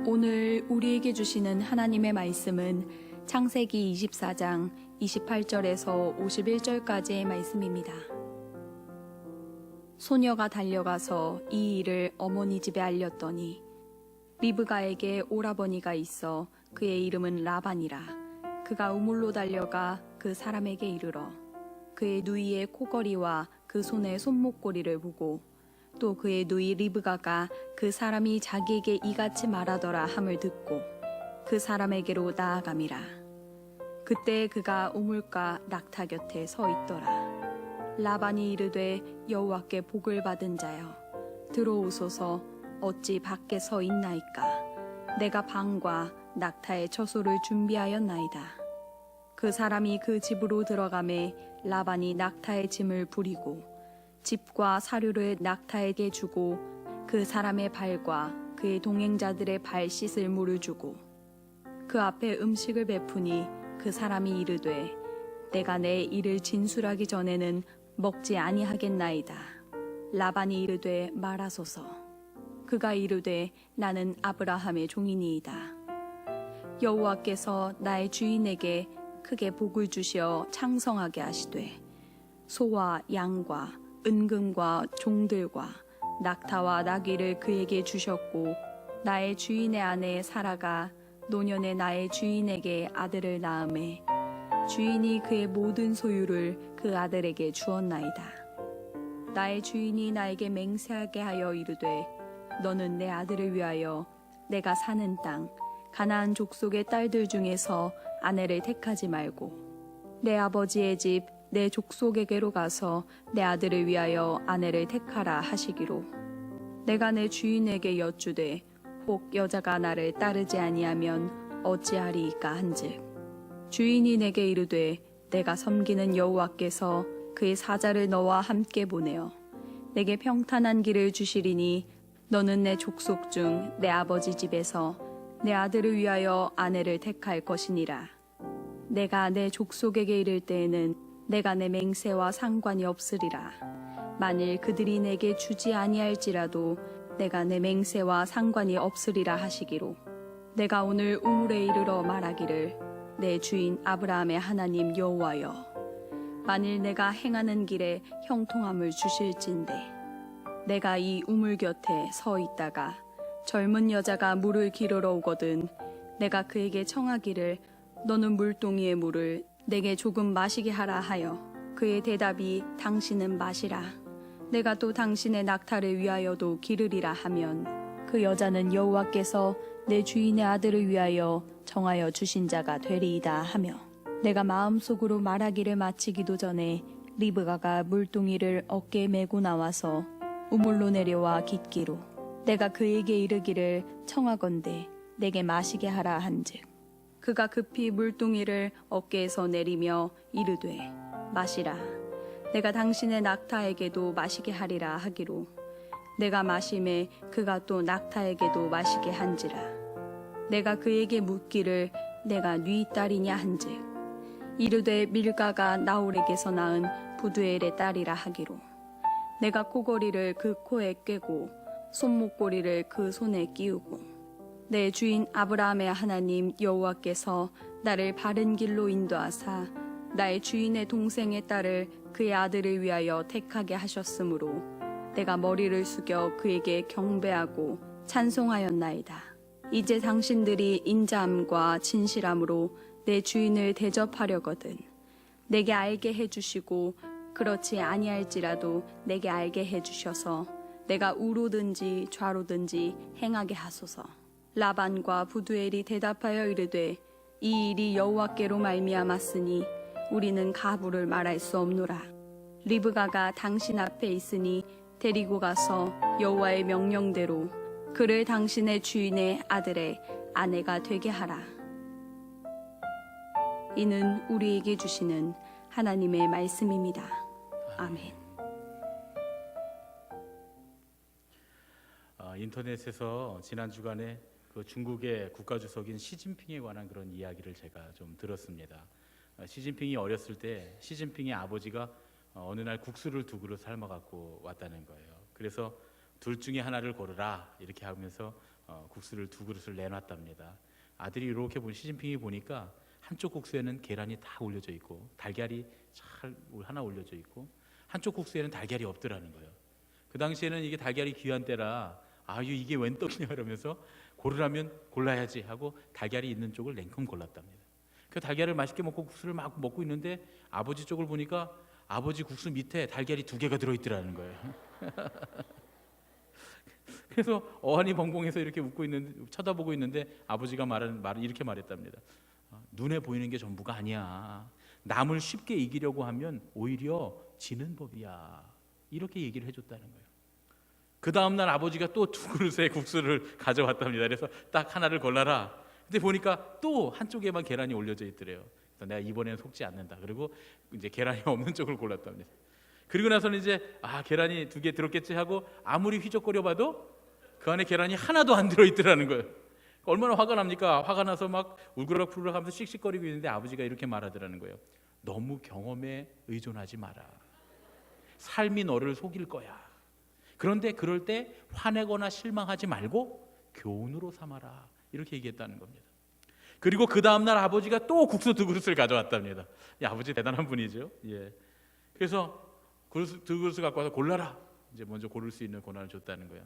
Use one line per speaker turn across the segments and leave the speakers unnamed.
오늘 우리에게 주시는 하나님의 말씀은 창세기 24장 28절에서 51절까지의 말씀입니다. 소녀가 달려가서 이 일을 어머니 집에 알렸더니 리브가에게 오라버니가 있어 그의 이름은 라반이라. 그가 우물로 달려가 그 사람에게 이르러 그의 누이의 코걸이와 그 손의 손목고리를 보고 또 그의 누이 리브가가 그 사람이 자기에게 이같이 말하더라 함을 듣고 그 사람에게로 나아감이라. 그때 그가 우물가 낙타 곁에 서 있더라. 라반이 이르되 여호와께 복을 받은 자여 들어오소서. 어찌 밖에 서 있나이까. 내가 방과 낙타의 처소를 준비하였나이다. 그 사람이 그 집으로 들어가매 라반이 낙타의 짐을 부리고 집과 사료를 낙타에게 주고 그 사람의 발과 그의 동행자들의 발 씻을 물을 주고 그 앞에 음식을 베푸니 그 사람이 이르되 내가 내 일을 진술하기 전에는 먹지 아니하겠나이다. 라반이 이르되 말하소서. 그가 이르되 나는 아브라함의 종이니이다. 여호와께서 나의 주인에게 크게 복을 주시어 창성하게 하시되 소와 양과 은금과 종들과 낙타와 나귀를 그에게 주셨고 나의 주인의 아내 사라가 노년에 나의 주인에게 아들을 낳음에 주인이 그의 모든 소유를 그 아들에게 주었나이다. 나의 주인이 나에게 맹세하게 하여 이르되 너는 내 아들을 위하여 내가 사는 땅 가나안 족속의 딸들 중에서 아내를 택하지 말고 내 아버지의 집 내 족속에게로 가서 내 아들을 위하여 아내를 택하라 하시기로 내가 내 주인에게 여쭈되 혹 여자가 나를 따르지 아니하면 어찌하리이까 한즉 주인이 내게 이르되 내가 섬기는 여호와께서 그의 사자를 너와 함께 보내어 내게 평탄한 길을 주시리니 너는 내 족속 중 내 아버지 집에서 내 아들을 위하여 아내를 택할 것이니라. 내가 내 족속에게 이를 때에는 내가 내 맹세와 상관이 없으리라. 만일 그들이 내게 주지 아니할지라도 내가 내 맹세와 상관이 없으리라 하시기로 내가 오늘 우물에 이르러 말하기를 내 주인 아브라함의 하나님 여호와여 만일 내가 행하는 길에 형통함을 주실진대 내가 이 우물 곁에 서 있다가 젊은 여자가 물을 기르러 오거든 내가 그에게 청하기를 너는 물동이의 물을 내게 조금 마시게 하라 하여 그의 대답이 당신은 마시라. 내가 또 당신의 낙타를 위하여도 기르리라 하면 그 여자는 여호와께서 내 주인의 아들을 위하여 정하여 주신 자가 되리이다 하며 내가 마음속으로 말하기를 마치기도 전에 리브가가 물동이를 어깨에 메고 나와서 우물로 내려와 깃기로 내가 그에게 이르기를 청하건대 내게 마시게 하라 한즉 그가 급히 물동이를 어깨에서 내리며 이르되 마시라. 내가 당신의 낙타에게도 마시게 하리라 하기로 내가 마심에 그가 또 낙타에게도 마시게 한지라. 내가 그에게 묻기를 내가 네 딸이냐 한즉 이르되 밀가가 나홀에게서 낳은 부두엘의 딸이라 하기로 내가 코걸이를 그 코에 꿰고 손목고리를 그 손에 끼우고 내 주인 아브라함의 하나님 여호와께서 나를 바른 길로 인도하사 나의 주인의 동생의 딸을 그의 아들을 위하여 택하게 하셨으므로 내가 머리를 숙여 그에게 경배하고 찬송하였나이다. 이제 당신들이 인자함과 진실함으로 내 주인을 대접하려거든 내게 알게 해주시고 그렇지 아니할지라도 내게 알게 해주셔서 내가 우로든지 좌로든지 행하게 하소서. 라반과 부두엘이 대답하여 이르되 이 일이 여호와께로 말미암았으니 우리는 가부를 말할 수 없노라. 리브가가 당신 앞에 있으니 데리고 가서 여호와의 명령대로 그를 당신의 주인의 아들의 아내가 되게 하라. 이는 우리에게 주시는 하나님의 말씀입니다. 아멘.
인터넷에서 지난 주간에 그 중국의 국가주석인 시진핑에 관한 그런 이야기를 제가 좀 들었습니다. 시진핑이 어렸을 때 시진핑의 아버지가 어느 날 국수를 두 그릇 삶아 갖고 왔다는 거예요. 그래서 둘 중에 하나를 고르라 이렇게 하면서 국수를 2그릇을 내놨답니다. 아들이 이렇게 시진핑이 보니까 한쪽 국수에는 계란이 다 올려져 있고 달걀이 잘 하나 올려져 있고 한쪽 국수에는 달걀이 없더라는 거예요. 그 당시에는 이게 달걀이 귀한 때라 아유 이게 웬 떡이냐 그러면서 고르라면 골라야지 하고 달걀이 있는 쪽을 냉큼 골랐답니다. 그 달걀을 맛있게 먹고 국수를 막 먹고 있는데 아버지 쪽을 보니까 아버지 국수 밑에 달걀이 2개가 들어있더라는 거예요. 그래서 어안이 벙벙해서 이렇게 웃고 있는데 쳐다보고 있는데 아버지가 말을 이렇게 말했답니다. 눈에 보이는 게 전부가 아니야. 남을 쉽게 이기려고 하면 오히려 지는 법이야. 이렇게 얘기를 해줬다는 거예요. 그 다음날 아버지가 또 2그릇의 국수를 가져왔답니다. 그래서 딱 하나를 골라라. 근데 보니까 또 한쪽에만 계란이 올려져 있더래요. 그래서 내가 이번에는 속지 않는다. 그리고 이제 계란이 없는 쪽을 골랐답니다. 그리고 나서는 이제 계란이 2개 들었겠지 하고 아무리 휘적거려봐도 그 안에 계란이 하나도 안 들어있더라는 거예요. 얼마나 화가 납니까? 화가 나서 막 울그락불그락 하면서 씩씩거리고 있는데 아버지가 이렇게 말하더라는 거예요. 너무 경험에 의존하지 마라. 삶이 너를 속일 거야. 그런데 그럴 때 화내거나 실망하지 말고 교훈으로 삼아라. 이렇게 얘기했다는 겁니다. 그리고 그 다음날 아버지가 또 국수 2그릇을 가져왔답니다. 아버지 대단한 분이죠. 예. 그래서 2그릇을 갖고 와서 골라라. 이제 먼저 고를 수 있는 권한을 줬다는 거예요.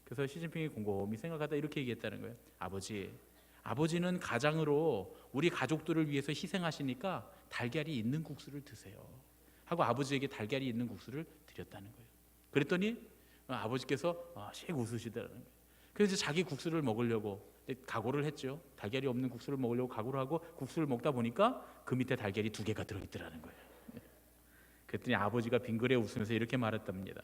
그래서 시진핑이 곰곰이 생각하다 이렇게 얘기했다는 거예요. 아버지는 가장으로 우리 가족들을 위해서 희생하시니까 달걀이 있는 국수를 드세요. 하고 아버지에게 달걀이 있는 국수를 드렸다는 거예요. 그랬더니 아버지께서 씩 웃으시더라는 거예요. 그래서 자기 국수를 먹으려고 각오를 했죠. 달걀이 없는 국수를 먹으려고 각오를 하고 국수를 먹다 보니까 그 밑에 달걀이 2개가 들어있더라는 거예요. 그랬더니 아버지가 빙그레 웃으면서 이렇게 말했답니다.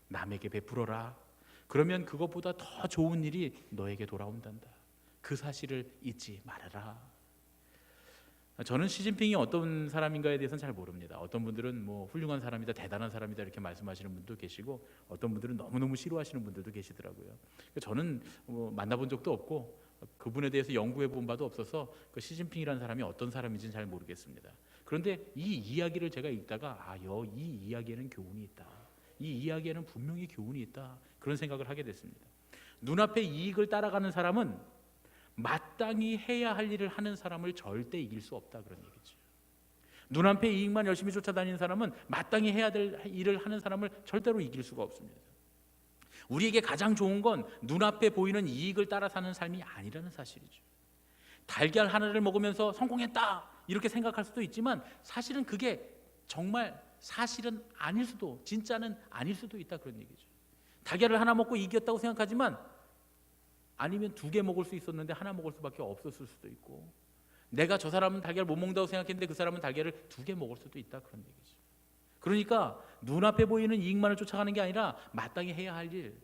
남에게 베풀어라. 그러면 그것보다 더 좋은 일이 너에게 돌아온단다. 그 사실을 잊지 말아라. 저는 시진핑이 어떤 사람인가에 대해서는 잘 모릅니다. 어떤 분들은 뭐 훌륭한 사람이다, 대단한 사람이다 이렇게 말씀하시는 분도 계시고 어떤 분들은 너무너무 싫어하시는 분들도 계시더라고요. 저는 만나본 적도 없고 그분에 대해서 연구해 본 바도 없어서 그 시진핑이라는 사람이 어떤 사람인지는 잘 모르겠습니다. 그런데 이 이야기를 제가 읽다가 이 이야기에는 교훈이 있다. 이 이야기에는 분명히 교훈이 있다. 그런 생각을 하게 됐습니다. 눈앞의 이익을 따라가는 사람은 마땅히 해야 할 일을 하는 사람을 절대 이길 수 없다 그런 얘기죠. 눈앞의 이익만 열심히 쫓아다니는 사람은 마땅히 해야 될 일을 하는 사람을 절대로 이길 수가 없습니다. 우리에게 가장 좋은 건 눈앞에 보이는 이익을 따라 사는 삶이 아니라는 사실이죠. 달걀 하나를 먹으면서 성공했다 이렇게 생각할 수도 있지만 사실은 그게 정말 사실은 아닐 수도 진짜는 아닐 수도 있다 그런 얘기죠. 달걀을 하나 먹고 이겼다고 생각하지만 아니면 2개 먹을 수 있었는데 하나 먹을 수밖에 없었을 수도 있고 내가 저 사람은 달걀 못 먹는다고 생각했는데 그 사람은 달걀을 2개 먹을 수도 있다 그런 얘기죠. 그러니까 눈앞에 보이는 이익만을 쫓아가는 게 아니라 마땅히 해야 할 일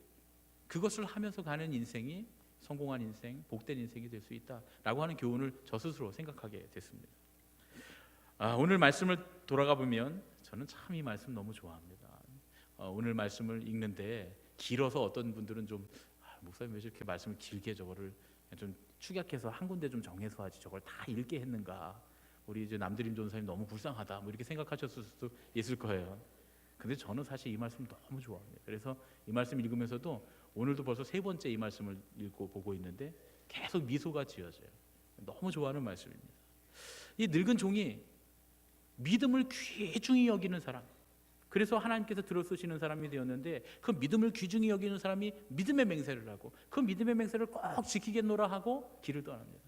그것을 하면서 가는 인생이 성공한 인생, 복된 인생이 될 수 있다라고 하는 교훈을 저 스스로 생각하게 됐습니다. 오늘 말씀을 돌아가 보면 저는 참 이 말씀 너무 좋아합니다. 오늘 말씀을 읽는데 길어서 어떤 분들은 좀 목사님 왜 저렇게 말씀을 길게 저거를 좀 축약해서 한 군데 좀 정해서 하지 저걸 다 읽게 했는가 우리 이제 남드림 전사님 너무 불쌍하다 뭐 이렇게 생각하셨을 수도 있을 거예요. 근데 저는 사실 이 말씀 너무 좋아합니다. 그래서 이 말씀 읽으면서도 오늘도 벌써 3번째 이 말씀을 읽고 보고 있는데 계속 미소가 지어져요. 너무 좋아하는 말씀입니다. 이 늙은 종이 믿음을 귀중히 여기는 사람, 그래서 하나님께서 들어쓰시는 사람이 되었는데 그 믿음을 귀중히 여기는 사람이 믿음의 맹세를 하고 그 믿음의 맹세를 꼭 지키겠노라 하고 길을 떠납니다.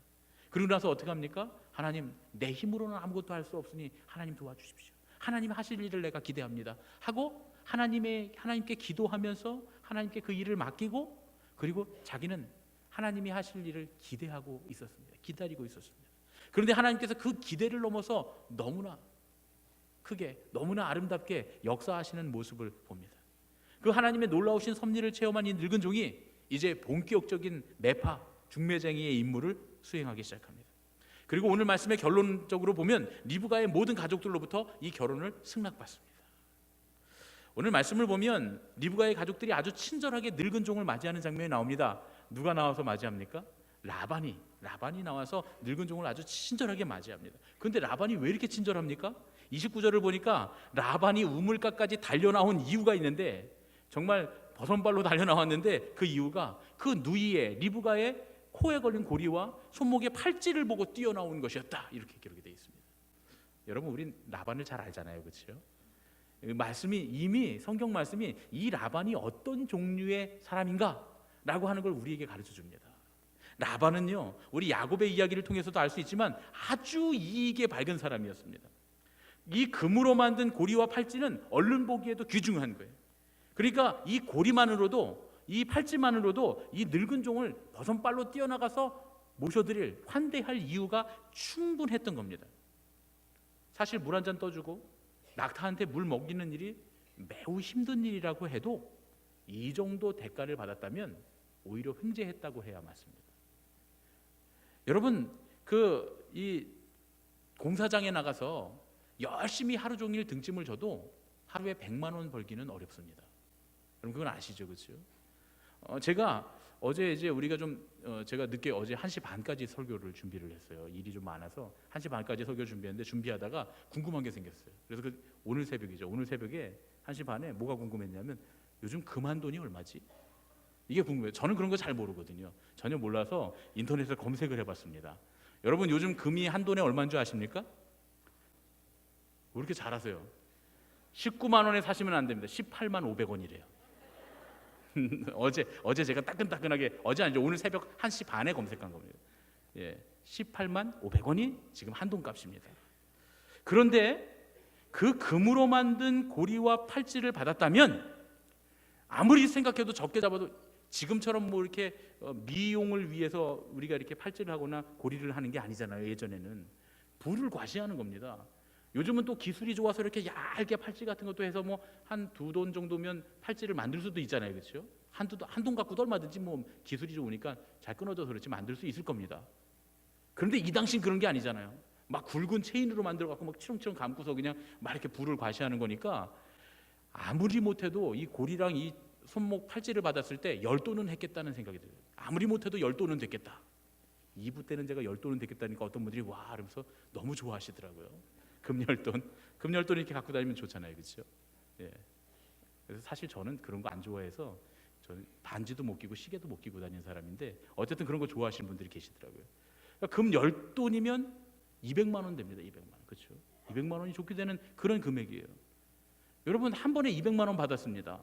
그러고 나서 어떻게 합니까? 하나님 내 힘으로는 아무것도 할 수 없으니 하나님 도와주십시오. 하나님 하실 일을 내가 기대합니다 하고 하나님께 기도하면서 하나님께 그 일을 맡기고 그리고 자기는 하나님이 하실 일을 기대하고 있었습니다. 기다리고 있었습니다. 그런데 하나님께서 그 기대를 넘어서 너무나 크게 너무나 아름답게 역사하시는 모습을 봅니다. 그 하나님의 놀라우신 섭리를 체험한 이 늙은 종이 이제 본격적인 매파 중매쟁이의 임무를 수행하기 시작합니다. 그리고 오늘 말씀의 결론적으로 보면 리브가의 모든 가족들로부터 이 결혼을 승낙받습니다. 오늘 말씀을 보면 리브가의 가족들이 아주 친절하게 늙은 종을 맞이하는 장면이 나옵니다. 누가 나와서 맞이합니까? 라반이 나와서 늙은 종을 아주 친절하게 맞이합니다. 그런데 라반이 왜 이렇게 친절합니까? 29절을 보니까 라반이 우물가까지 달려나온 이유가 있는데 정말 버선발로 달려 나왔는데 그 이유가 그 누이의 리브가의 코에 걸린 고리와 손목에 팔찌를 보고 뛰어나온 것이었다. 이렇게 기록이 되어 있습니다. 여러분, 우린 라반을 잘 알잖아요, 그렇죠? 말씀이 이미 성경 말씀이 이 라반이 어떤 종류의 사람인가라고 하는 걸 우리에게 가르쳐 줍니다. 라반은요, 우리 야곱의 이야기를 통해서도 알 수 있지만 아주 이익에 밝은 사람이었습니다. 이 금으로 만든 고리와 팔찌는 얼른 보기에도 귀중한 거예요. 그러니까 이 고리만으로도, 이 팔찌만으로도 이 늙은 종을 버선발로 뛰어나가서 모셔드릴, 환대할 이유가 충분했던 겁니다. 사실 물 한 잔 떠주고 낙타한테 물 먹이는 일이 매우 힘든 일이라고 해도 이 정도 대가를 받았다면 오히려 횡재했다고 해야 맞습니다. 여러분, 이 공사장에 나가서 열심히 하루 종일 등짐을 져도 하루에 100만 원 벌기는 어렵습니다. 여러분, 그건 아시죠, 그렇죠? 제가 어제 제가 늦게 어제 1시 반까지 설교를 준비를 했어요. 일이 좀 많아서 1시 반까지 설교 준비했는데 준비하다가 궁금한 게 생겼어요. 그래서 오늘 새벽이죠. 오늘 새벽에 1시 반에 뭐가 궁금했냐면 요즘 금 한 돈이 얼마지? 이게 궁금해요. 저는 그런 거 잘 모르거든요. 전혀 몰라서 인터넷에 검색을 해봤습니다. 여러분, 요즘 금이 한 돈에 얼마인 줄 아십니까? 왜 이렇게 잘하세요? 19만 원에 사시면 안 됩니다. 18만 500원이래요. 어제 제가 따끈따끈하게, 어제 아니죠, 오늘 새벽 1시 반에 검색한 겁니다. 18만 500원이 지금 한돈 값입니다. 그런데 그 금으로 만든 고리와 팔찌를 받았다면 아무리 생각해도 적게 잡아도 지금처럼 뭐 이렇게 미용을 위해서 우리가 이렇게 팔찌를 하거나 고리를 하는 게 아니잖아요. 예전에는 부를 과시하는 겁니다. 요즘은 또 기술이 좋아서 이렇게 얇게 팔찌 같은 것도 해서 뭐 한 2돈 정도면 팔찌를 만들 수도 있잖아요, 그렇죠? 한돈 갖고도 얼마든지 뭐 기술이 좋으니까 잘 끊어져서 그렇지 만들 수 있을 겁니다. 그런데 이 당시는 그런 게 아니잖아요. 막 굵은 체인으로 만들어 갖고 막 치렁치렁 감고서 그냥 막 이렇게 부를 과시하는 거니까 아무리 못해도 이 고리랑 이 손목 팔찌를 받았을 때 10돈은 했겠다는 생각이 들어요. 아무리 못해도 10돈은 됐겠다. 2부 때는 제가 10돈은 됐겠다니까 어떤 분들이 와 이러면서 너무 좋아하시더라고요. 금 10돈 이렇게 갖고 다니면 좋잖아요, 그렇죠? 그래서 사실 저는 그런 거 안 좋아해서 저는 반지도 못 끼고 시계도 못 끼고 다니는 사람인데 어쨌든 그런 거 좋아하시는 분들이 계시더라고요. 그러니까 금 10돈이면 200만 원 됩니다. 200만 원, 그렇죠? 200만 원이 좋게 되는 그런 금액이에요. 여러분, 한 번에 200만 원 받았습니다.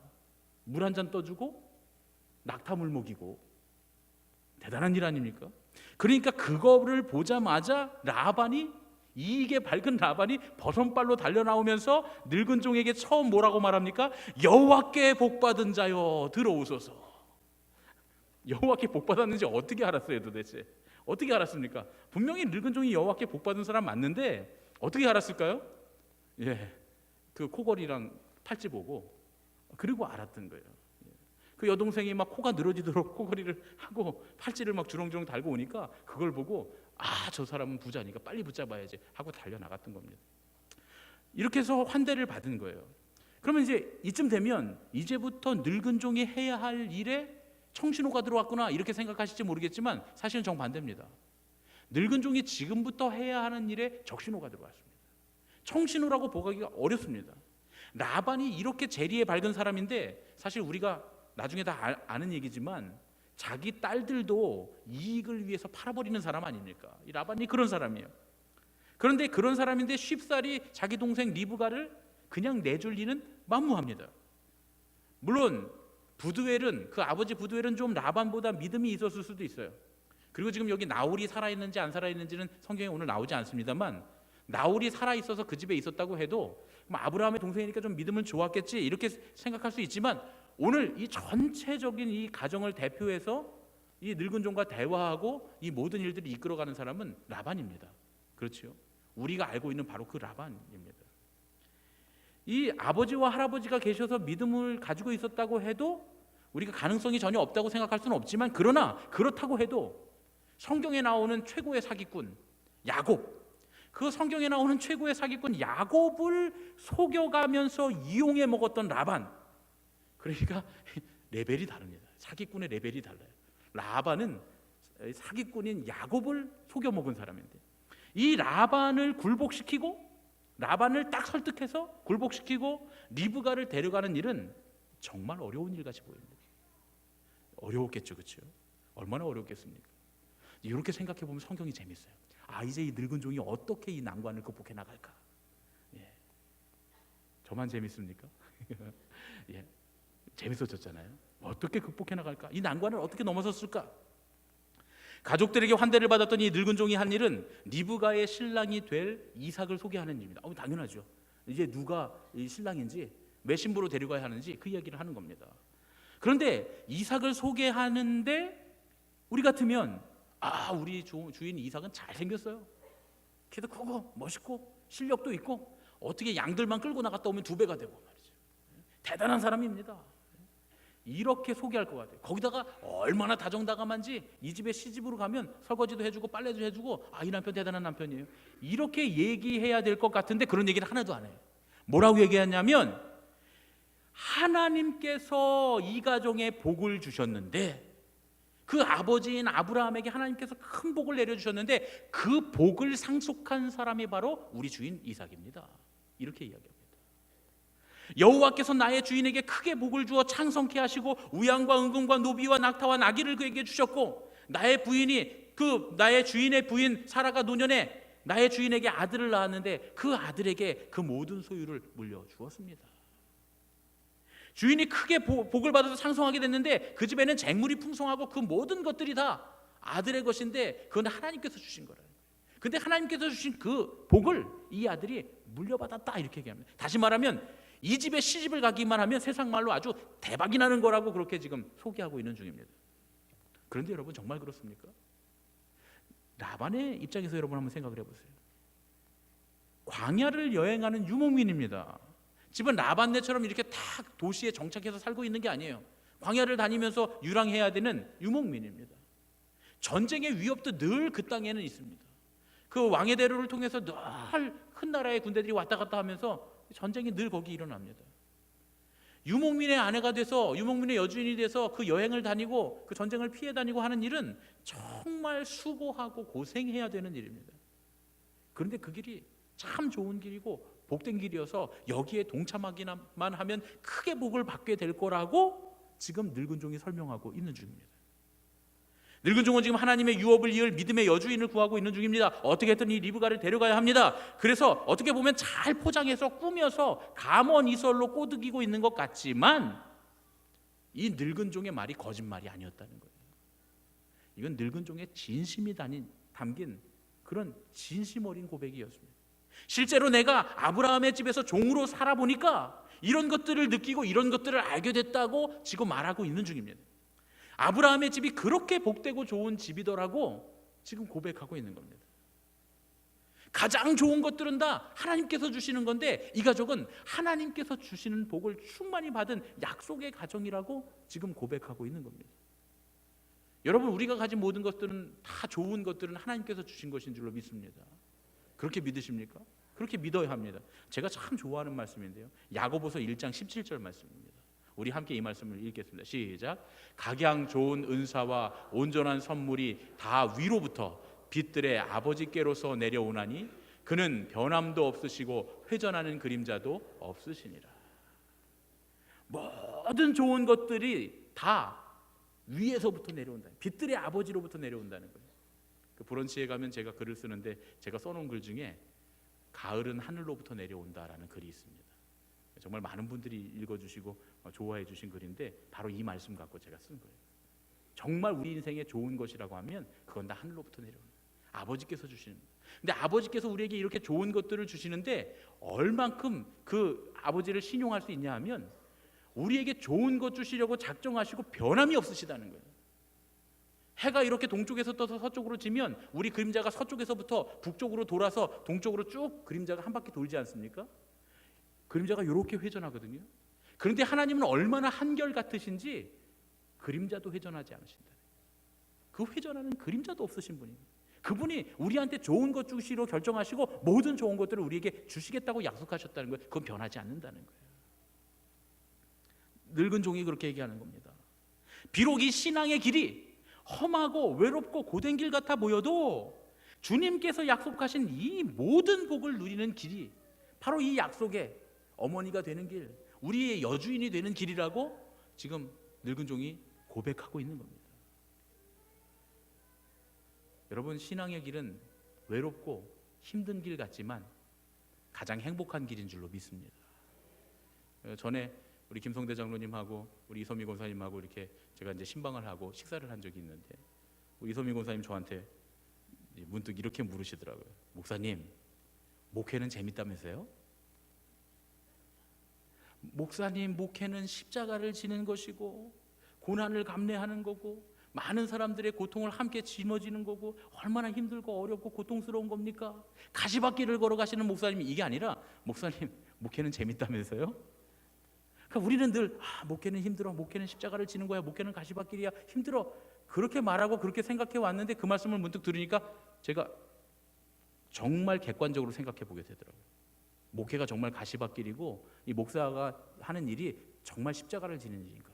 물 한 잔 떠주고 낙타물 먹이고 대단한 일 아닙니까? 그러니까 그거를 보자마자 이익에 밝은 라반이 버선발로 달려나오면서 늙은 종에게 처음 뭐라고 말합니까? 여호와께 복받은 자여 들어오소서. 여호와께 복받았는지 어떻게 알았어요, 도대체? 어떻게 알았습니까? 분명히 늙은 종이 여호와께 복받은 사람 맞는데 어떻게 알았을까요? 그 코걸이랑 팔찌 보고 그리고 알았던 거예요. 그 여동생이 막 코가 늘어지도록 코걸이를 하고 팔찌를 막 주렁주렁 달고 오니까 그걸 보고 저 사람은 부자니까 빨리 붙잡아야지 하고 달려나갔던 겁니다. 이렇게 해서 환대를 받은 거예요. 그러면 이제 이쯤 되면 이제부터 늙은 종이 해야 할 일에 청신호가 들어왔구나 이렇게 생각하실지 모르겠지만 사실은 정반대입니다. 늙은 종이 지금부터 해야 하는 일에 적신호가 들어왔습니다. 청신호라고 보기가 어렵습니다. 라반이 이렇게 재리에 밝은 사람인데 사실 우리가 나중에 다 아는 얘기지만 자기 딸들도 이익을 위해서 팔아버리는 사람 아닙니까? 이 라반이 그런 사람이에요. 그런데 그런 사람인데 쉽사리 자기 동생 리브가를 그냥 내줄 리는 만무합니다. 물론 부두엘은, 그 아버지 부두엘은 좀 라반보다 믿음이 있었을 수도 있어요. 그리고 지금 여기 나홀이 살아있는지 안 살아있는지는 성경에 오늘 나오지 않습니다만 나홀이 살아있어서 그 집에 있었다고 해도 아브라함의 동생이니까 좀 믿음은 좋았겠지 이렇게 생각할 수 있지만 오늘 이 전체적인 이 가정을 대표해서 이 늙은 종과 대화하고 이 모든 일들을 이끌어가는 사람은 라반입니다. 그렇죠? 우리가 알고 있는 바로 그 라반입니다. 이 아버지와 할아버지가 계셔서 믿음을 가지고 있었다고 해도 우리가 가능성이 전혀 없다고 생각할 수는 없지만 그러나 그렇다고 해도 성경에 나오는 최고의 사기꾼 야곱, 그 성경에 나오는 최고의 사기꾼 야곱을 속여가면서 이용해 먹었던 라반, 그러니까 레벨이 다릅니다. 사기꾼의 레벨이 달라요. 라반은 사기꾼인 야곱을 속여 먹은 사람인데 이 라반을 굴복시키고 라반을 딱 설득해서 굴복시키고 리브가를 데려가는 일은 정말 어려운 일 같이 보입니다. 어려웠겠죠, 그렇죠? 얼마나 어렵겠습니까? 이렇게 생각해 보면 성경이 재밌어요. 이제 이 늙은 종이 어떻게 이 난관을 극복해 나갈까? 예. 저만 재밌습니까? 예. 재밌어졌잖아요. 어떻게 극복해 나갈까? 이 난관을 어떻게 넘어섰을까? 가족들에게 환대를 받았던 이 늙은 종이 한 일은 리브가의 신랑이 될 이삭을 소개하는 일입니다. 당연하죠. 이제 누가 이 신랑인지 몇 신부로 데려가야 하는지 그 이야기를 하는 겁니다. 그런데 이삭을 소개하는데 우리 같으면 우리 주인 이삭은 잘생겼어요. 키도 크고 멋있고 실력도 있고 어떻게 양들만 끌고 나갔다 오면 2배가 되고 말이죠. 대단한 사람입니다. 이렇게 소개할 것 같아요. 거기다가 얼마나 다정다감한지 이 집에 시집으로 가면 설거지도 해주고 빨래도 해주고 이 남편 대단한 남편이에요. 이렇게 얘기해야 될 것 같은데 그런 얘기는 하나도 안 해요. 뭐라고 얘기하냐면 하나님께서 이 가정에 복을 주셨는데 그 아버지인 아브라함에게 하나님께서 큰 복을 내려주셨는데 그 복을 상속한 사람이 바로 우리 주인 이삭입니다. 이렇게 이야기합니다. 여호와께서 나의 주인에게 크게 복을 주어 창성케 하시고 우양과 은금과 노비와 낙타와 나귀를 그에게 주셨고 나의 주인의 부인 사라가 노년에 나의 주인에게 아들을 낳았는데 그 아들에게 그 모든 소유를 물려주었습니다. 주인이 크게 복을 받아서 창성하게 됐는데 그 집에는 쟁물이 풍성하고 그 모든 것들이 다 아들의 것인데 그건 하나님께서 주신 거라는 거예요. 근데 하나님께서 주신 그 복을 이 아들이 물려받았다 이렇게 얘기합니다. 다시 말하면 이 집에 시집을 가기만 하면 세상 말로 아주 대박이 나는 거라고 그렇게 지금 소개하고 있는 중입니다. 그런데 여러분 정말 그렇습니까? 라반의 입장에서 여러분 한번 생각을 해보세요. 광야를 여행하는 유목민입니다. 집은 라반네처럼 이렇게 딱 도시에 정착해서 살고 있는 게 아니에요. 광야를 다니면서 유랑해야 되는 유목민입니다. 전쟁의 위협도 늘 그 땅에는 있습니다. 그 왕의 대로를 통해서 늘 큰 나라의 군대들이 왔다 갔다 하면서 전쟁이 늘 거기 일어납니다. 유목민의 아내가 돼서 유목민의 여주인이 돼서 그 여행을 다니고 그 전쟁을 피해 다니고 하는 일은 정말 수고하고 고생해야 되는 일입니다. 그런데 그 길이 참 좋은 길이고 복된 길이어서 여기에 동참하기만 하면 크게 복을 받게 될 거라고 지금 늙은 종이 설명하고 있는 중입니다. 늙은 종은 지금 하나님의 유업을 이을 믿음의 여주인을 구하고 있는 중입니다. 어떻게 했든 이 리브가를 데려가야 합니다. 그래서 어떻게 보면 잘 포장해서 꾸며서 감언 이설로 꼬드기고 있는 것 같지만 이 늙은 종의 말이 거짓말이 아니었다는 거예요. 이건 늙은 종의 진심이 담긴 그런 진심 어린 고백이었습니다. 실제로 내가 아브라함의 집에서 종으로 살아보니까 이런 것들을 느끼고 이런 것들을 알게 됐다고 지금 말하고 있는 중입니다. 아브라함의 집이 그렇게 복되고 좋은 집이더라고 지금 고백하고 있는 겁니다. 가장 좋은 것들은 다 하나님께서 주시는 건데 이 가족은 하나님께서 주시는 복을 충만히 받은 약속의 가정이라고 지금 고백하고 있는 겁니다. 여러분, 우리가 가진 모든 것들은 다 좋은 것들은 하나님께서 주신 것인 줄로 믿습니다. 그렇게 믿으십니까? 그렇게 믿어야 합니다. 제가 참 좋아하는 말씀인데요, 야고보서 1장 17절 말씀입니다. 우리 함께 이 말씀을 읽겠습니다. 시작. 각양 좋은 은사와 온전한 선물이 다 위로부터 빛들의 아버지께로서 내려오나니 그는 변함도 없으시고 회전하는 그림자도 없으시니라. 모든 좋은 것들이 다 위에서부터 내려온다. 빛들의 아버지로부터 내려온다는 거예요. 그 브런치에 가면 제가 글을 쓰는데 제가 써놓은 글 중에 가을은 하늘로부터 내려온다라는 글이 있습니다. 정말 많은 분들이 읽어주시고 좋아해 주신 글인데 바로 이 말씀 갖고 제가 쓴 거예요. 정말 우리 인생에 좋은 것이라고 하면 그건 다 하늘로부터 내려오는 거예요. 아버지께서 주시는 거예요. 근데 아버지께서 우리에게 이렇게 좋은 것들을 주시는데 얼만큼 그 아버지를 신용할 수 있냐 하면 우리에게 좋은 것 주시려고 작정하시고 변함이 없으시다는 거예요. 해가 이렇게 동쪽에서 떠서 서쪽으로 지면 우리 그림자가 서쪽에서부터 북쪽으로 돌아서 동쪽으로 쭉 그림자가 한 바퀴 돌지 않습니까? 그림자가 이렇게 회전하거든요. 그런데 하나님은 얼마나 한결같으신지 그림자도 회전하지 않으신다. 그 회전하는 그림자도 없으신 분입니다. 그분이 우리한테 좋은 것 주시로 결정하시고 모든 좋은 것들을 우리에게 주시겠다고 약속하셨다는 거예요. 그건 변하지 않는다는 거예요. 늙은 종이 그렇게 얘기하는 겁니다. 비록 이 신앙의 길이 험하고 외롭고 고된 길 같아 보여도 주님께서 약속하신 이 모든 복을 누리는 길이 바로 이 약속의 어머니가 되는 길, 우리의 여주인이 되는 길이라고 지금 늙은 종이 고백하고 있는 겁니다. 여러분, 신앙의 길은 외롭고 힘든 길 같지만 가장 행복한 길인 줄로 믿습니다. 전에 우리 김성대 장로님하고 우리 이소미 권사님하고 이렇게 제가 이제 신방을 하고 식사를 한 적이 있는데, 우리 이소미 권사님 저한테 문득 이렇게 물으시더라고요. 목사님, 목회는 재밌다면서요? 목사님, 목회는 십자가를 지는 것이고 고난을 감내하는 거고 많은 사람들의 고통을 함께 짊어지는 거고 얼마나 힘들고 어렵고 고통스러운 겁니까? 가시밭길을 걸어가시는 목사님이 이게 아니라, 목사님, 목회는 재밌다면서요? 그러니까 우리는 늘 목회는 힘들어, 목회는 십자가를 지는 거야, 목회는 가시밭길이야, 힘들어, 그렇게 말하고 그렇게 생각해 왔는데 그 말씀을 문득 들으니까 제가 정말 객관적으로 생각해 보게 되더라고요. 목회가 정말 가시밭길이고 이 목사가 하는 일이 정말 십자가를 지는 일인가?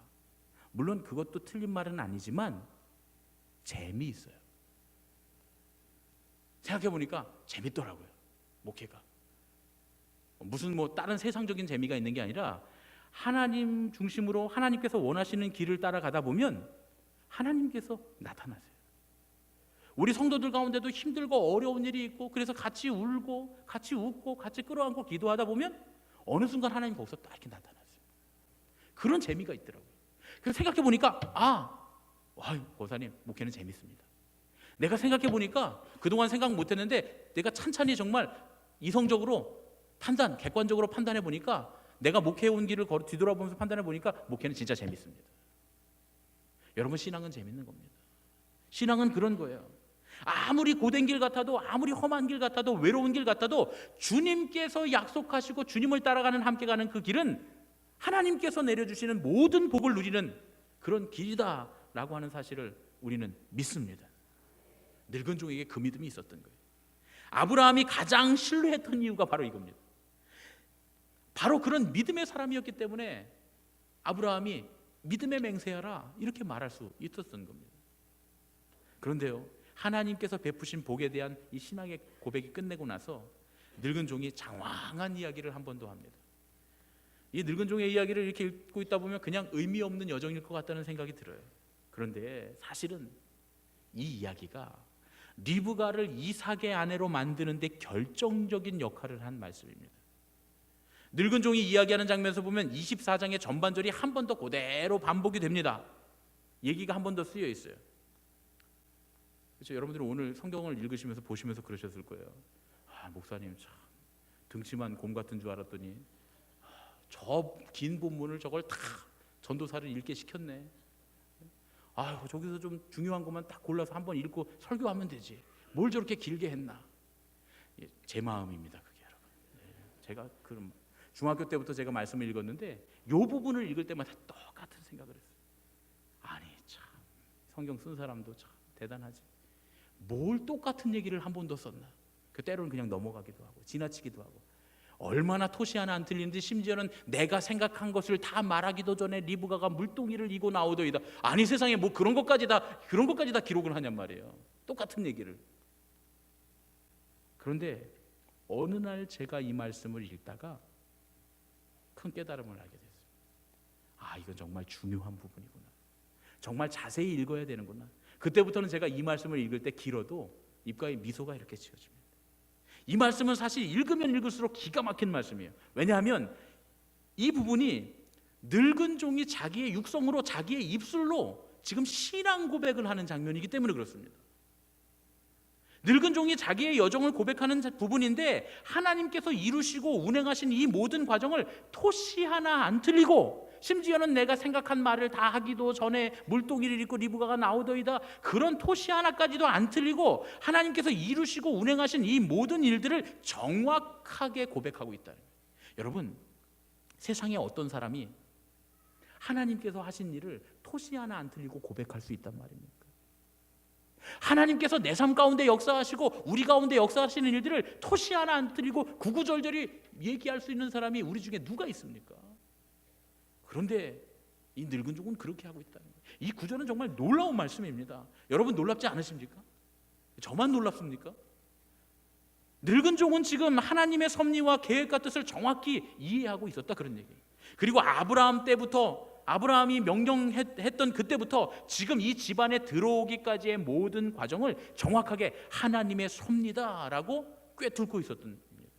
물론 그것도 틀린 말은 아니지만 재미있어요. 생각해 보니까 재밌더라고요. 목회가 무슨 뭐 다른 세상적인 재미가 있는 게 아니라 하나님 중심으로 하나님께서 원하시는 길을 따라가다 보면 하나님께서 나타나세요. 우리 성도들 가운데도 힘들고 어려운 일이 있고 그래서 같이 울고 같이 웃고 같이 끌어안고 기도하다 보면 어느 순간 하나님 거기서 딱 이렇게 나타나세요. 그런 재미가 있더라고요. 그래서 생각해 보니까 권사님, 목회는 재밌습니다. 내가 생각해 보니까 그동안 생각 못했는데 내가 찬찬히 정말 이성적으로 객관적으로 판단해 보니까 내가 목회해온 길을 뒤돌아보면서 판단해 보니까 목회는 진짜 재밌습니다. 여러분, 신앙은 재밌는 겁니다. 신앙은 그런 거예요. 아무리 고된 길 같아도, 아무리 험한 길 같아도, 외로운 길 같아도 주님께서 약속하시고 주님을 따라가는, 함께 가는 그 길은 하나님께서 내려주시는 모든 복을 누리는 그런 길이다라고 하는 사실을 우리는 믿습니다. 늙은 종에게 그 믿음이 있었던 거예요. 아브라함이 가장 신뢰했던 이유가 바로 이겁니다. 바로 그런 믿음의 사람이었기 때문에 아브라함이 믿음에 맹세하라 이렇게 말할 수 있었던 겁니다. 그런데요, 하나님께서 베푸신 복에 대한 이 신앙의 고백이 끝내고 나서 늙은 종이 장황한 이야기를 한 번 더 합니다. 이 늙은 종의 이야기를 이렇게 읽고 있다 보면 그냥 의미 없는 여정일 것 같다는 생각이 들어요. 그런데 사실은 이 이야기가 리브가를 이삭의 아내로 만드는 데 결정적인 역할을 한 말씀입니다. 늙은 종이 이야기하는 장면에서 보면 24장의 전반절이 한 번 더 그대로 반복이 됩니다. 얘기가 한 번 더 쓰여 있어요. 그렇죠? 여러분들은 오늘 성경을 읽으시면서 보시면서 그러셨을 거예요. 목사님 참 등치만 곰 같은 줄 알았더니 저 긴 본문을 저걸 다 전도사를 읽게 시켰네. 저기서 좀 중요한 것만 딱 골라서 한번 읽고 설교하면 되지. 뭘 저렇게 길게 했나? 제 마음입니다, 그게 여러분. 제가 그럼 중학교 때부터 제가 말씀을 읽었는데 이 부분을 읽을 때마다 똑같은 생각을 했어요. 아니 참, 성경 쓴 사람도 참 대단하지. 뭘 똑같은 얘기를 한 번 더 썼나? 그 때로는 그냥 넘어가기도 하고 지나치기도 하고, 얼마나 토시 하나 안 틀리는지 심지어는 내가 생각한 것을 다 말하기도 전에 리브가가 물동이를 이고 나오더이다. 아니 세상에 뭐 그런 것까지 다 기록을 하냔 말이에요. 똑같은 얘기를. 그런데 어느 날 제가 이 말씀을 읽다가 큰 깨달음을 알게 됐어요. 이건 정말 중요한 부분이구나. 정말 자세히 읽어야 되는구나. 그때부터는 제가 이 말씀을 읽을 때 길어도 입가에 미소가 이렇게 지어집니다. 이 말씀은 사실 읽으면 읽을수록 기가 막힌 말씀이에요. 왜냐하면 이 부분이 늙은 종이 자기의 육성으로, 자기의 입술로 지금 신앙 고백을 하는 장면이기 때문에 그렇습니다. 늙은 종이 자기의 여정을 고백하는 부분인데 하나님께서 이루시고 운행하신 이 모든 과정을 토시 하나 안 틀리고, 심지어는 내가 생각한 말을 다 하기도 전에 물동이를 입고 리브가가 나오더이다, 그런 토시 하나까지도 안 틀리고 하나님께서 이루시고 운행하신 이 모든 일들을 정확하게 고백하고 있다는 거예요. 여러분, 세상에 어떤 사람이 하나님께서 하신 일을 토시 하나 안 틀리고 고백할 수 있단 말입니까? 하나님께서 내 삶 가운데 역사하시고 우리 가운데 역사하시는 일들을 토시 하나 안 틀리고 구구절절히 얘기할 수 있는 사람이 우리 중에 누가 있습니까? 그런데 이 늙은 종은 그렇게 하고 있다는 거예요. 이 구절은 정말 놀라운 말씀입니다. 여러분 놀랍지 않으십니까? 저만 놀랍습니까? 늙은 종은 지금 하나님의 섭리와 계획과 뜻을 정확히 이해하고 있었다, 그런 얘기예요. 그리고 아브라함 때부터, 아브라함이 명령했던 그때부터 지금 이 집안에 들어오기까지의 모든 과정을 정확하게 하나님의 섭니다라고 꿰뚫고 있었던 겁니다.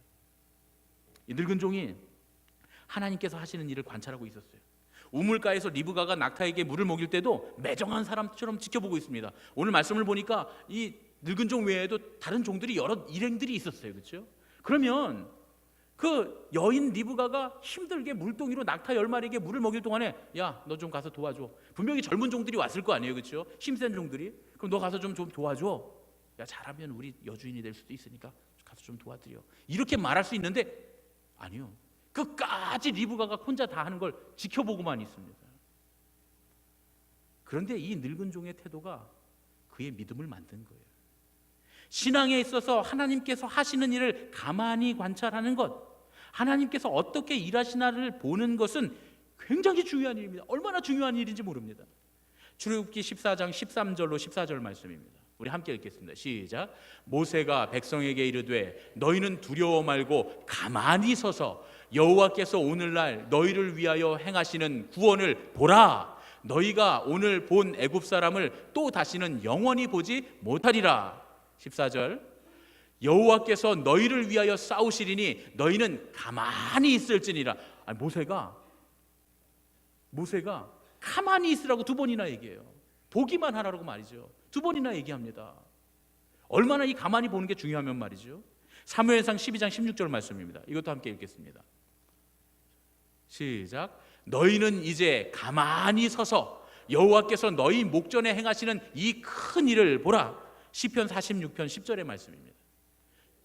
이 늙은 종이 하나님께서 하시는 일을 관찰하고 있었어요. 우물가에서 리브가가 낙타에게 물을 먹일 때도 매정한 사람처럼 지켜보고 있습니다. 오늘 말씀을 보니까 이 늙은 종 외에도 다른 종들이 여러 일행들이 있었어요. 그렇죠? 그러면 그 여인 리브가가 힘들게 물동이로 낙타 10마리에게 물을 먹일 동안에 야, 너 좀 가서 도와줘. 분명히 젊은 종들이 왔을 거 아니에요. 그렇죠? 힘센 종들이. 그럼 너 가서 좀 도와줘. 야, 잘하면 우리 여주인이 될 수도 있으니까 가서 좀 도와드려. 이렇게 말할 수 있는데 아니요. 끝까지 리브가가 혼자 다 하는 걸 지켜보고만 있습니다. 그런데 이 늙은 종의 태도가 그의 믿음을 만든 거예요. 신앙에 있어서 하나님께서 하시는 일을 가만히 관찰하는 것, 하나님께서 어떻게 일하시나를 보는 것은 굉장히 중요한 일입니다. 얼마나 중요한 일인지 모릅니다. 출애굽기 14장 13절로 14절 말씀입니다. 우리 함께 읽겠습니다. 시작. 모세가 백성에게 이르되 너희는 두려워 말고 가만히 서서 여호와께서 오늘날 너희를 위하여 행하시는 구원을 보라. 너희가 오늘 본 애굽 사람을 또 다시는 영원히 보지 못하리라. 14절. 여호와께서 너희를 위하여 싸우시리니 너희는 가만히 있을지니라. 아니, 모세가 가만히 있으라고 2번이나 얘기해요. 보기만 하라고 말이죠. 2번이나 얘기합니다. 얼마나 이 가만히 보는 게 중요하면 말이죠. 사무엘상 12장 16절 말씀입니다. 이것도 함께 읽겠습니다. 시작. 너희는 이제 가만히 서서 여호와께서 너희 목전에 행하시는 이 큰 일을 보라. 시편 46편 10절의 말씀입니다.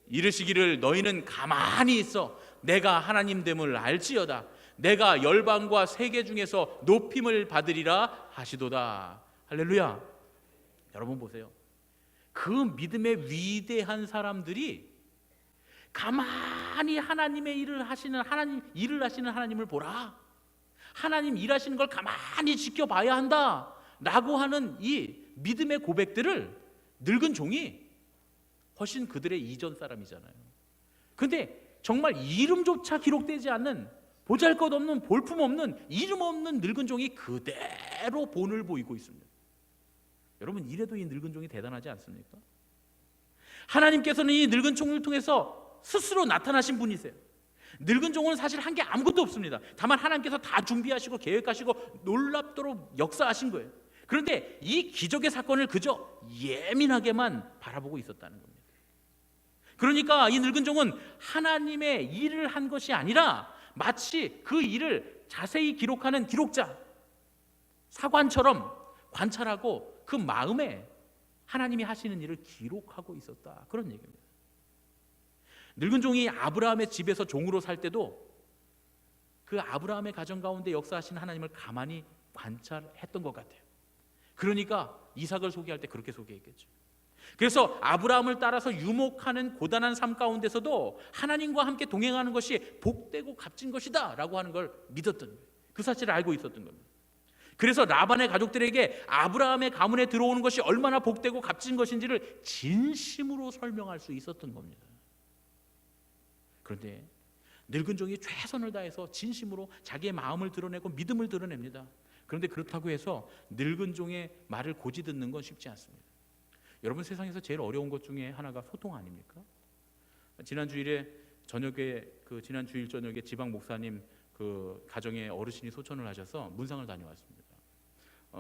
이르시기를 너희는 가만히 있어 내가 하나님 됨을 알지어다. 내가 열방과 세계 중에서 높임을 받으리라 하시도다. 할렐루야. 여러분 보세요. 그 믿음의 위대한 사람들이 가만히 하나님의 일을 하시는 하나님을 보라. 하나님 일하시는 걸 가만히 지켜봐야 한다 라고 하는 이 믿음의 고백들을 늙은 종이 훨씬 그들의 이전 사람이잖아요. 그런데 정말 이름조차 기록되지 않는, 보잘것없는, 볼품없는, 이름 없는 늙은 종이 그대로 본을 보이고 있습니다. 여러분, 이래도 이 늙은 종이 대단하지 않습니까? 하나님께서는 이 늙은 종을 통해서 스스로 나타나신 분이세요. 늙은 종은 사실 한 게 아무것도 없습니다. 다만 하나님께서 다 준비하시고 계획하시고 놀랍도록 역사하신 거예요. 그런데 이 기적의 사건을 그저 예민하게만 바라보고 있었다는 겁니다. 그러니까 이 늙은 종은 하나님의 일을 한 것이 아니라 마치 그 일을 자세히 기록하는 기록자, 사관처럼 관찰하고 그 마음에 하나님이 하시는 일을 기록하고 있었다. 그런 얘기입니다. 늙은 종이 아브라함의 집에서 종으로 살 때도 그 아브라함의 가정 가운데 역사하시는 하나님을 가만히 관찰했던 것 같아요. 그러니까 이삭을 소개할 때 그렇게 소개했겠죠. 그래서 아브라함을 따라서 유목하는 고단한 삶 가운데서도 하나님과 함께 동행하는 것이 복되고 값진 것이다 라고 하는 걸 믿었던 거예요. 그 사실을 알고 있었던 겁니다. 그래서 라반의 가족들에게 아브라함의 가문에 들어오는 것이 얼마나 복되고 값진 것인지를 진심으로 설명할 수 있었던 겁니다. 그런데 늙은 종이 최선을 다해서 진심으로 자기의 마음을 드러내고 믿음을 드러냅니다. 그런데 그렇다고 해서 늙은 종의 말을 고지 듣는 건 쉽지 않습니다. 여러분, 세상에서 제일 어려운 것 중에 하나가 소통 아닙니까? 지난 주일 저녁에 지방 목사님 그 가정에 어르신이 소천을 하셔서 문상을 다녀왔습니다.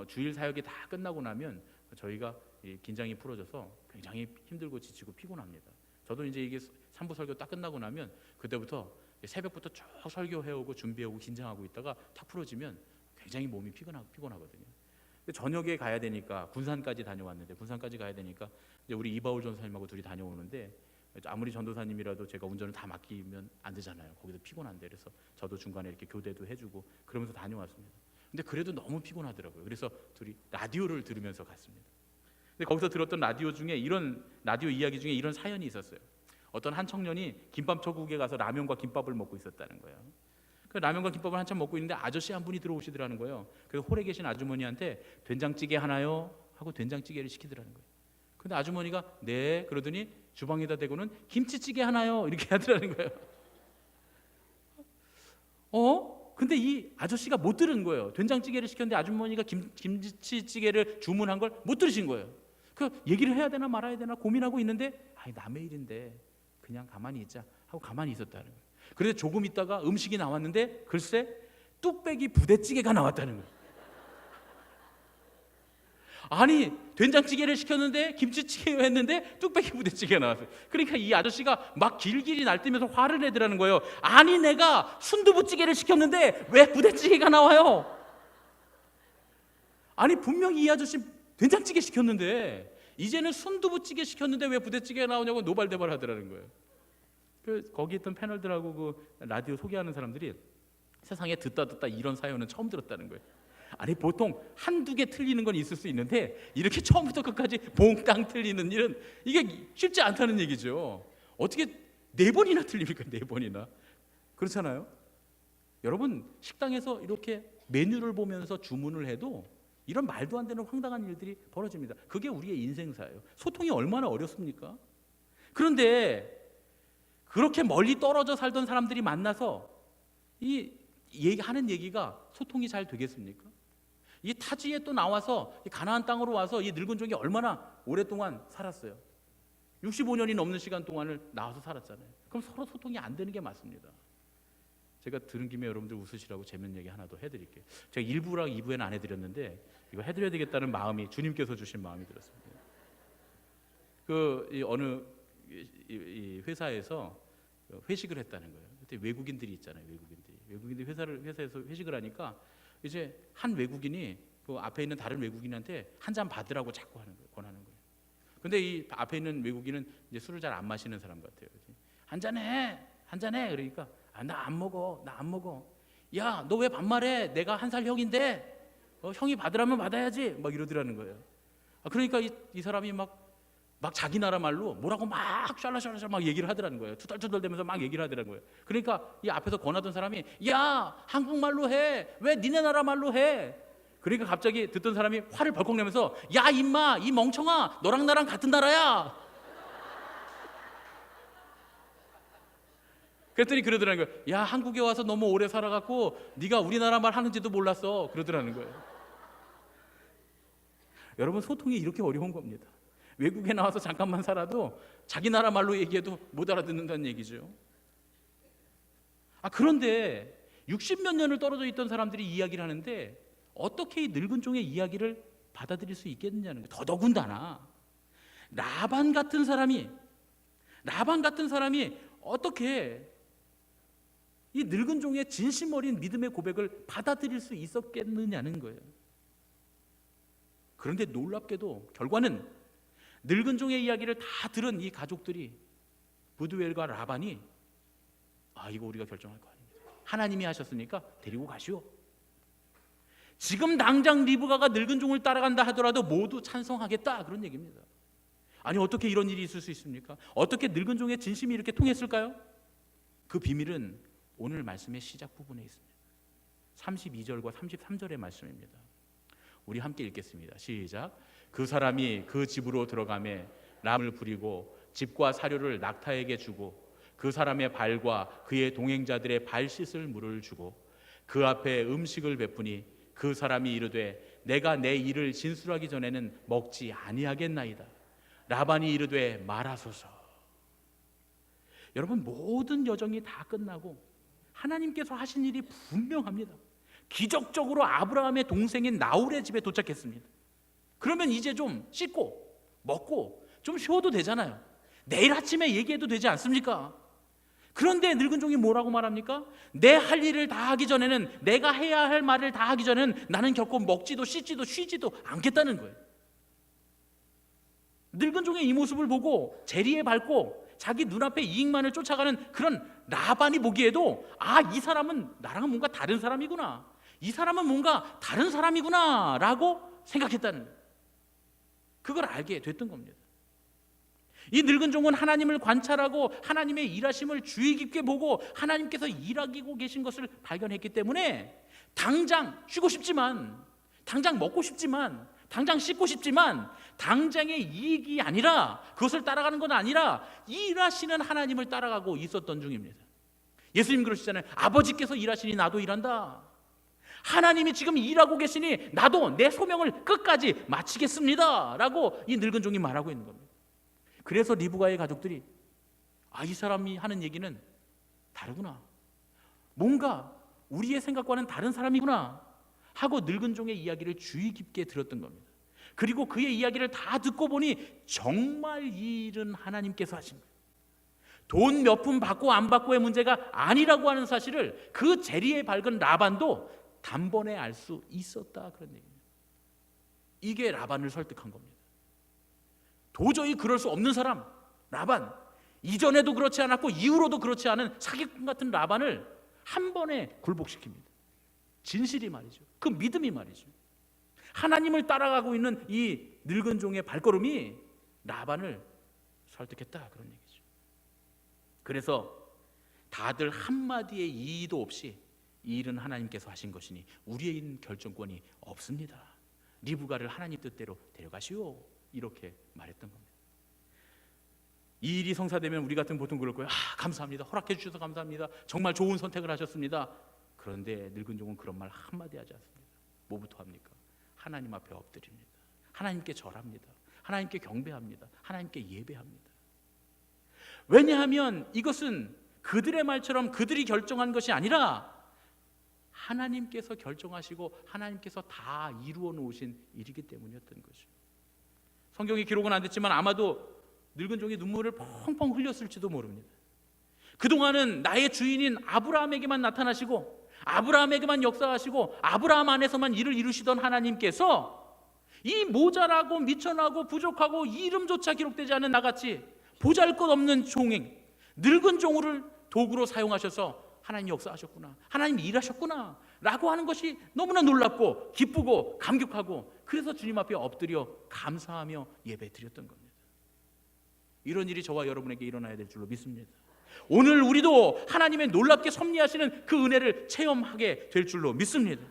주일 사역이 다 끝나고 나면 저희가 긴장이 풀어져서 굉장히 힘들고 지치고 피곤합니다. 저도 이제 이게 3부 설교 딱 끝나고 나면 그때부터 새벽부터 쭉 설교해오고 준비해오고 긴장하고 있다가 탁 풀어지면 굉장히 몸이 피곤하거든요. 저녁에 가야 되니까 군산까지 다녀왔는데 군산까지 가야 되니까 이제 우리 이바울 전사님하고 둘이 다녀오는데 아무리 전도사님이라도 제가 운전을 다 맡기면 안 되잖아요. 거기도 피곤한데 그래서 저도 중간에 이렇게 교대도 해주고 그러면서 다녀왔습니다. 근데 그래도 너무 피곤하더라고요. 그래서 둘이 라디오를 들으면서 갔습니다. 근데 거기서 들었던 라디오 이야기 중에 이런 사연이 있었어요. 어떤 한 청년이 김밥 천국에 가서 라면과 김밥을 먹고 있었다는 거예요. 그 라면과 김밥을 한참 먹고 있는데 아저씨 한 분이 들어오시더라는 거예요. 그래서 홀에 계신 아주머니한테 된장찌개 하나요? 하고 된장찌개를 시키더라는 거예요. 근데 아주머니가 네 그러더니 주방에다 대고는 김치찌개 하나요? 이렇게 하더라는 거예요. 근데 이 아저씨가 못 들은 거예요. 된장찌개를 시켰는데 아주머니가 김치찌개를 주문한 걸 못 들으신 거예요. 그 얘기를 해야 되나 말아야 되나 고민하고 있는데 남의 일인데 그냥 가만히 있자 하고 가만히 있었다는 거예요. 그래서 조금 있다가 음식이 나왔는데 글쎄 뚝배기 부대찌개가 나왔다는 거예요. 아니 된장찌개를 시켰는데 김치찌개를 했는데 뚝배기 부대찌개가 나왔어요. 그러니까 이 아저씨가 막 길길이 날뛰면서 화를 내더라는 거예요. 아니 내가 순두부찌개를 시켰는데 왜 부대찌개가 나와요? 아니 분명히 이 아저씨 된장찌개 시켰는데 이제는 순두부찌개 시켰는데 왜 부대찌개가 나오냐고 노발대발 하더라는 거예요. 거기 있던 패널들하고 그 라디오 소개하는 사람들이 세상에 듣다 이런 사연은 처음 들었다는 거예요. 아니 보통 한두 개 틀리는 건 있을 수 있는데 이렇게 처음부터 끝까지 몽땅 틀리는 일은 이게 쉽지 않다는 얘기죠. 어떻게 4번이나 틀립니까? 4번이나. 그렇잖아요. 여러분 식당에서 이렇게 메뉴를 보면서 주문을 해도 이런 말도 안 되는 황당한 일들이 벌어집니다. 그게 우리의 인생사예요. 소통이 얼마나 어렵습니까? 그런데 그렇게 멀리 떨어져 살던 사람들이 만나서 이 하는 얘기가 소통이 잘 되겠습니까? 이 타지에 또 나와서 가나안 땅으로 와서 이 늙은 종이 얼마나 오랫동안 살았어요. 65년이 넘는 시간 동안을 나와서 살았잖아요. 그럼 서로 소통이 안 되는 게 맞습니다. 제가 들은 김에 여러분들 웃으시라고 재밌는 얘기 하나 더 해드릴게요. 제가 1부랑 2부에는 안 해드렸는데 이거 해드려야 되겠다는 마음이 주님께서 주신 마음이 들었습니다. 어느 회사에서 회식을 했다는 거예요. 그때 외국인들이 있잖아요. 외국인들이 회사에서 회식을 하니까 이제 한 외국인이 그 앞에 있는 다른 외국인한테 한 잔 받으라고 자꾸 권하는 거예요. 근데 이 앞에 있는 외국인은 이제 술을 잘 안 마시는 사람 같아요. 한 잔해. 그러니까 나 안 먹어. 야, 너 왜 반말해? 내가 1살 형인데 형이 받으라면 받아야지. 막 이러더라는 거예요. 그러니까 이 사람이 막 자기 나라 말로 뭐라고 막 샬라샬라 막 얘기를 하더라는 거예요. 투덜투덜대면서 막 얘기를 하더라는 거예요. 그러니까 이 앞에서 권하던 사람이 야 한국말로 해. 왜 니네 나라 말로 해? 그러니까 갑자기 듣던 사람이 화를 벌컥 내면서 야 임마 이 멍청아 너랑 나랑 같은 나라야. 그랬더니 그러더라는 거예요. 야 한국에 와서 너무 오래 살아갖고 네가 우리나라 말 하는지도 몰랐어. 그러더라는 거예요. 여러분 소통이 이렇게 어려운 겁니다. 외국에 나와서 잠깐만 살아도 자기 나라 말로 얘기해도 못 알아듣는다는 얘기죠. 그런데 60몇 년을 떨어져 있던 사람들이 이야기를 하는데 어떻게 이 늙은 종의 이야기를 받아들일 수 있겠느냐는 거예요. 더더군다나 라반 같은 사람이 어떻게 이 늙은 종의 진심 어린 믿음의 고백을 받아들일 수 있었겠느냐는 거예요. 그런데 놀랍게도 결과는 늙은 종의 이야기를 다 들은 이 가족들이 부두엘과 라반이 이거 우리가 결정할 거 아닙니다. 하나님이 하셨으니까 데리고 가시오. 지금 당장 리브가가 늙은 종을 따라간다 하더라도 모두 찬성하겠다 그런 얘기입니다. 아니 어떻게 이런 일이 있을 수 있습니까? 어떻게 늙은 종의 진심이 이렇게 통했을까요? 그 비밀은 오늘 말씀의 시작 부분에 있습니다. 32절과 33절의 말씀입니다. 우리 함께 읽겠습니다. 시작. 그 사람이 그 집으로 들어가매 람을 부리고 집과 사료를 낙타에게 주고 그 사람의 발과 그의 동행자들의 발 씻을 물을 주고 그 앞에 음식을 베푸니 그 사람이 이르되 내가 내 일을 진술하기 전에는 먹지 아니하겠나이다. 라반이 이르되 말하소서. 여러분 모든 여정이 다 끝나고 하나님께서 하신 일이 분명합니다. 기적적으로 아브라함의 동생인 나홀의 집에 도착했습니다. 그러면 이제 좀 씻고 먹고 좀 쉬어도 되잖아요. 내일 아침에 얘기해도 되지 않습니까? 그런데 늙은 종이 뭐라고 말합니까? 내 할 일을 다 하기 전에는, 내가 해야 할 말을 다 하기 전에는 나는 결코 먹지도 씻지도 쉬지도 않겠다는 거예요. 늙은 종의 이 모습을 보고 재리에 밟고 자기 눈앞에 이익만을 쫓아가는 그런 라반이 보기에도 이 사람은 나랑은 뭔가 다른 사람이구나, 이 사람은 뭔가 다른 사람이구나 라고 생각했다는 거예요. 그걸 알게 됐던 겁니다. 이 늙은 종은 하나님을 관찰하고 하나님의 일하심을 주의 깊게 보고 하나님께서 일하고 계신 것을 발견했기 때문에 당장 쉬고 싶지만, 당장 먹고 싶지만, 당장 씻고 싶지만 당장의 이익이 아니라, 그것을 따라가는 건 아니라 일하시는 하나님을 따라가고 있었던 중입니다. 예수님 그러시잖아요. 아버지께서 일하시니 나도 일한다. 하나님이 지금 일하고 계시니 나도 내 소명을 끝까지 마치겠습니다 라고 이 늙은 종이 말하고 있는 겁니다. 그래서 리브가의 가족들이 이 사람이 하는 얘기는 다르구나, 뭔가 우리의 생각과는 다른 사람이구나 하고 늙은 종의 이야기를 주의 깊게 들었던 겁니다. 그리고 그의 이야기를 다 듣고 보니 정말 이 일은 하나님께서 하신 거예요. 돈 몇 푼 받고 안 받고의 문제가 아니라고 하는 사실을 그 재리에 밝은 라반도 단번에 알 수 있었다, 그런 얘기입니다. 이게 라반을 설득한 겁니다. 도저히 그럴 수 없는 사람 라반, 이전에도 그렇지 않았고 이후로도 그렇지 않은 사기꾼 같은 라반을 한 번에 굴복시킵니다. 진실이 말이죠. 그 믿음이 말이죠. 하나님을 따라가고 있는 이 늙은 종의 발걸음이 라반을 설득했다, 그런 얘기죠. 그래서 다들 한마디의 이의도 없이 이 일은 하나님께서 하신 것이니 우리의 결정권이 없습니다. 리브가를 하나님 뜻대로 데려가시오, 이렇게 말했던 겁니다. 이 일이 성사되면 우리 같은 보통 그럴 거예요. 감사합니다, 허락해 주셔서 감사합니다, 정말 좋은 선택을 하셨습니다. 그런데 늙은 종은 그런 말 한마디 하지 않습니다. 뭐부터 합니까? 하나님 앞에 엎드립니다. 하나님께 절합니다. 하나님께 경배합니다. 하나님께 예배합니다. 왜냐하면 이것은 그들의 말처럼 그들이 결정한 것이 아니라 하나님께서 결정하시고 하나님께서 다 이루어 놓으신 일이기 때문이었던 것이죠. 성경에 기록은 안 됐지만 아마도 늙은 종이 눈물을 펑펑 흘렸을지도 모릅니다. 그동안은 나의 주인인 아브라함에게만 나타나시고 아브라함에게만 역사하시고 아브라함 안에서만 일을 이루시던 하나님께서 이 모자라고 미천하고 부족하고 이름조차 기록되지 않은 나같이 보잘것없는 종인 늙은 종을 도구로 사용하셔서 하나님 역사하셨구나, 하나님 일하셨구나 라고 하는 것이 너무나 놀랍고 기쁘고 감격하고, 그래서 주님 앞에 엎드려 감사하며 예배 드렸던 겁니다. 이런 일이 저와 여러분에게 일어나야 될 줄로 믿습니다. 오늘 우리도 하나님의 놀랍게 섭리하시는 그 은혜를 체험하게 될 줄로 믿습니다.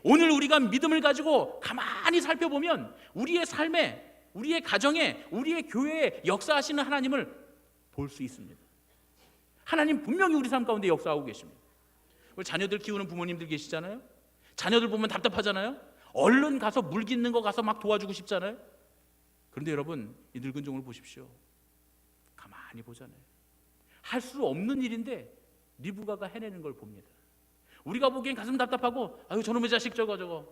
오늘 우리가 믿음을 가지고 가만히 살펴보면 우리의 삶에, 우리의 가정에, 우리의 교회에 역사하시는 하나님을 볼 수 있습니다. 하나님 분명히 우리 삶 가운데 역사하고 계십니다. 우리 자녀들 키우는 부모님들 계시잖아요. 자녀들 보면 답답하잖아요. 얼른 가서 물 깃는 거 가서 막 도와주고 싶잖아요. 그런데 여러분, 이 늙은 종을 보십시오. 가만히 보잖아요. 할 수 없는 일인데 리브가가 해내는 걸 봅니다. 우리가 보기엔 가슴 답답하고, 아유 저놈의 자식 저거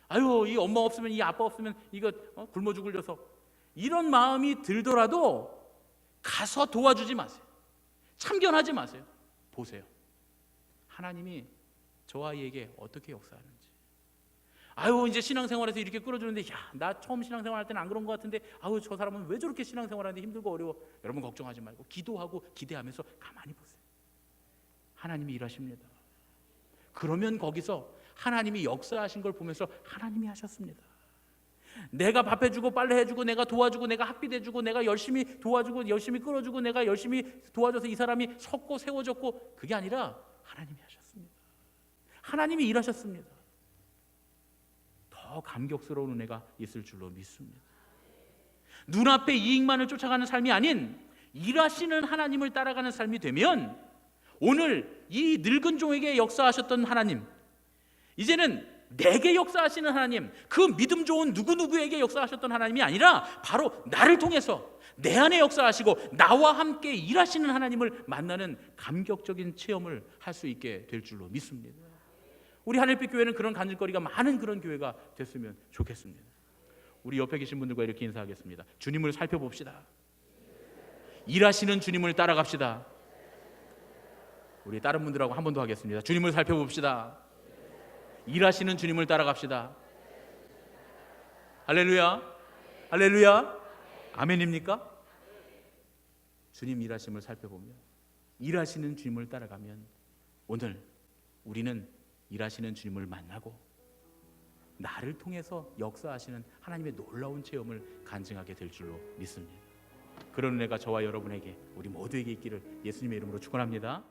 아유 이 엄마 없으면, 이 아빠 없으면 이거 굶어 죽을 녀석, 이런 마음이 들더라도 가서 도와주지 마세요. 참견하지 마세요. 보세요. 하나님이 저 아이에게 어떻게 역사하는지. 아유 이제 신앙생활에서 이렇게 끌어주는데, 나 처음 신앙생활 할 때는 안 그런 것 같은데, 아유 저 사람은 왜 저렇게 신앙생활하는데 힘들고 어려워. 여러분 걱정하지 말고 기도하고 기대하면서 가만히 보세요. 하나님이 일하십니다. 그러면 거기서 하나님이 역사하신 걸 보면서 하나님이 하셨습니다. 내가 밥 해주고 빨래 해주고 내가 도와주고 내가 학비 내주고 내가 열심히 도와주고 열심히 끌어주고 내가 열심히 도와줘서 이 사람이 섰고 세워졌고, 그게 아니라 하나님이 하셨습니다. 하나님이 일하셨습니다. 더 감격스러운 은혜가 있을 줄로 믿습니다. 눈앞의 이익만을 쫓아가는 삶이 아닌 일하시는 하나님을 따라가는 삶이 되면, 오늘 이 늙은 종에게 역사하셨던 하나님, 이제는 내게 역사하시는 하나님, 그 믿음 좋은 누구누구에게 역사하셨던 하나님이 아니라 바로 나를 통해서 내 안에 역사하시고 나와 함께 일하시는 하나님을 만나는 감격적인 체험을 할 수 있게 될 줄로 믿습니다. 우리 하늘빛 교회는 그런 간증거리가 많은 그런 교회가 됐으면 좋겠습니다. 우리 옆에 계신 분들과 이렇게 인사하겠습니다. 주님을 살펴봅시다. 일하시는 주님을 따라갑시다. 우리 다른 분들하고 한 번 더 하겠습니다. 주님을 살펴봅시다. 일하시는 주님을 따라갑시다. 할렐루야, 할렐루야, 아멘입니까? 주님 일하심을 살펴보며 일하시는 주님을 따라가면 오늘 우리는 일하시는 주님을 만나고 나를 통해서 역사하시는 하나님의 놀라운 체험을 간증하게 될 줄로 믿습니다. 그런 은혜가 저와 여러분에게, 우리 모두에게 있기를 예수님의 이름으로 축원합니다.